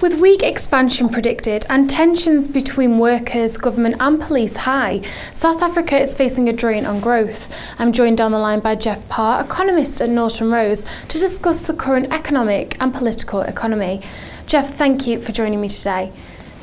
With weak expansion predicted and tensions between workers, government and police high, South Africa is facing a drain on growth. I'm joined down the line by Geoff Parr, Economist at Norton Rose, to discuss the current economic and political economy. Geoff, thank you for joining me today.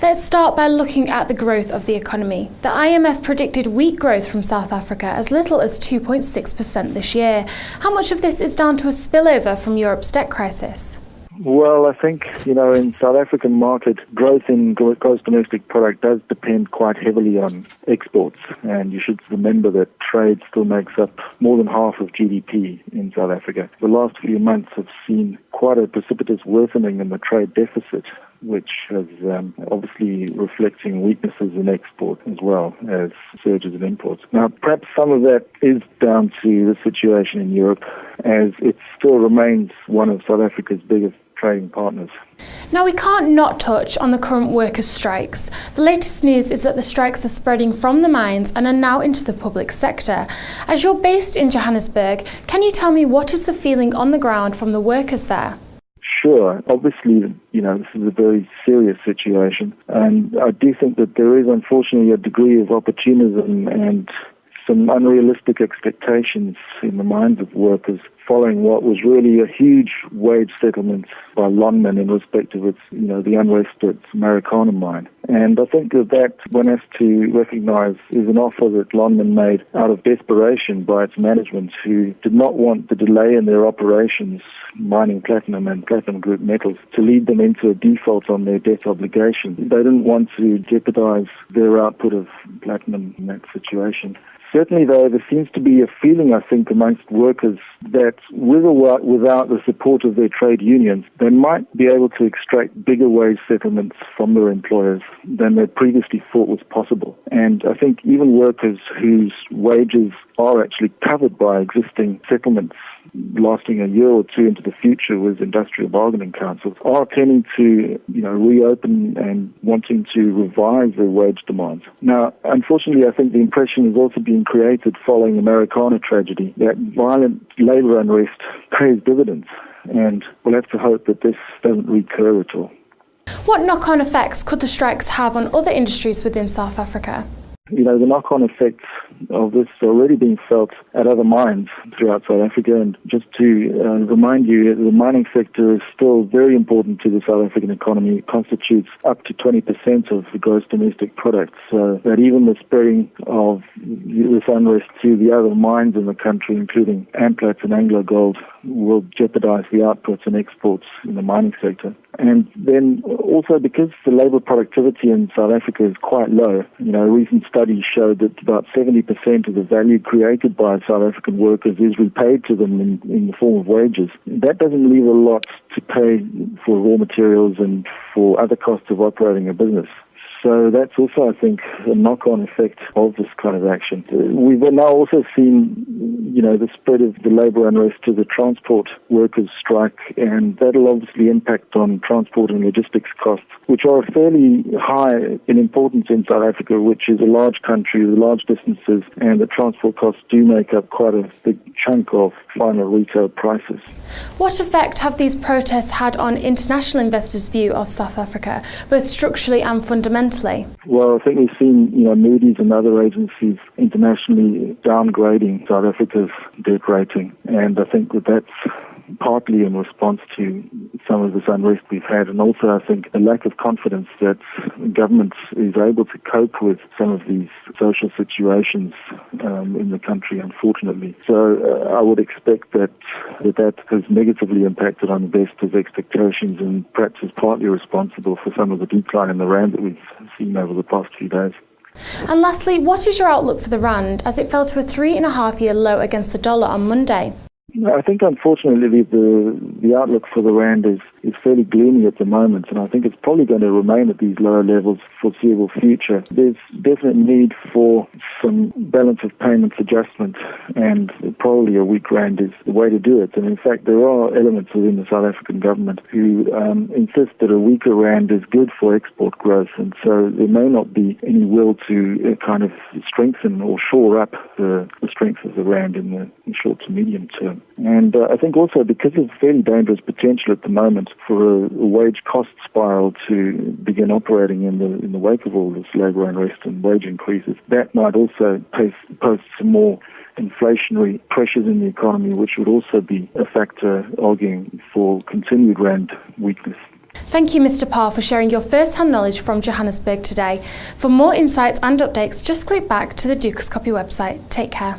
Let's start by looking at the growth of the economy. The IMF predicted weak growth from South Africa as little as 2.6% this year. How much of this is down to a spillover from Europe's debt crisis? Well, I think, in South African market, growth in gross domestic product does depend quite heavily on exports. And you should remember that trade still makes up more than half of GDP in South Africa. The last few months have seen quite a precipitous worsening in the trade deficit, which is obviously reflecting weaknesses in export as well as surges in imports. Now, perhaps some of that is down to the situation in Europe, as it still remains one of South Africa's biggest trading partners. Now, we can't not touch on the current workers' strikes. The latest news is that the strikes are spreading from the mines and are now into the public sector. As you're based in Johannesburg, can you tell me what is the feeling on the ground from the workers there? Sure. Obviously, this is a very serious situation. And I do think that there is, unfortunately, a degree of opportunism and some unrealistic expectations in the minds of workers following what was really a huge wage settlement by Lonmin in respect of its, the unrest at Marikana mine. And I think that one has to recognise is an offer that Lonmin made out of desperation by its management, who did not want the delay in their operations, mining platinum and platinum group metals, to lead them into a default on their debt obligation. They didn't want to jeopardise their output of platinum in that situation. Certainly, though, there seems to be a feeling, I think, amongst workers that with or without the support of their trade unions, they might be able to extract bigger wage settlements from their employers than they previously thought was possible. And I think even workers whose wages are actually covered by existing settlements lasting a year or two into the future with industrial bargaining councils are tending to, reopen and wanting to revise their wage demands. Now, unfortunately, I think the impression has also been created following the Marikana tragedy that violent labour unrest pays dividends, and we'll have to hope that this doesn't recur at all. What knock-on effects could the strikes have on other industries within South Africa? The knock-on effects of this are already being felt at other mines throughout South Africa. And just to remind you, the mining sector is still very important to the South African economy. It constitutes up to 20% of the gross domestic product. So that even the spreading of this unrest to the other mines in the country, including Amplats and Anglo Gold, will jeopardize the outputs and exports in the mining sector. And then also because the labour productivity in South Africa is quite low, recent studies showed that about 70% of the value created by South African workers is repaid to them in the form of wages. That doesn't leave a lot to pay for raw materials and for other costs of operating a business. So that's also, I think, a knock-on effect of this kind of action. We've now also seen, the spread of the labour unrest to the transport workers' strike, and that'll obviously impact on transport and logistics costs, which are fairly high in importance in South Africa, which is a large country with large distances, and the transport costs do make up quite a big chunk of final retail prices. What effect have these protests had on international investors' view of South Africa, both structurally and fundamentally? Well, I think we've seen, Moody's and other agencies internationally downgrading South Africa's debt rating, and I think that's partly in response to some of this unrest we've had, and also I think a lack of confidence that government is able to cope with some of these social situations in the country, unfortunately. So I would expect that has negatively impacted on investors' expectations and perhaps is partly responsible for some of the decline in the rand that we've seen over the past few days. And lastly, what is your outlook for the rand as it fell to a 3.5-year low against the dollar on Monday? I think, unfortunately, the outlook for the rand is fairly gloomy at the moment, and I think it's probably going to remain at these lower levels for the foreseeable future. There's definite need for some balance of payments adjustment, and probably a weak rand is the way to do it. And in fact, there are elements within the South African government who insist that a weaker rand is good for export growth, and so there may not be any will to kind of strengthen or shore up the strength of the rand in the short to medium term. inflation. And I think also because of fairly dangerous potential at the moment for a wage cost spiral to begin operating in the wake of all this labour unrest and wage increases, that might also pose some more inflationary pressures in the economy, which would also be a factor arguing for continued rand weakness. Thank you, Mr. Parr, for sharing your first-hand knowledge from Johannesburg today. For more insights and updates, just click back to the Dukascopy website. Take care.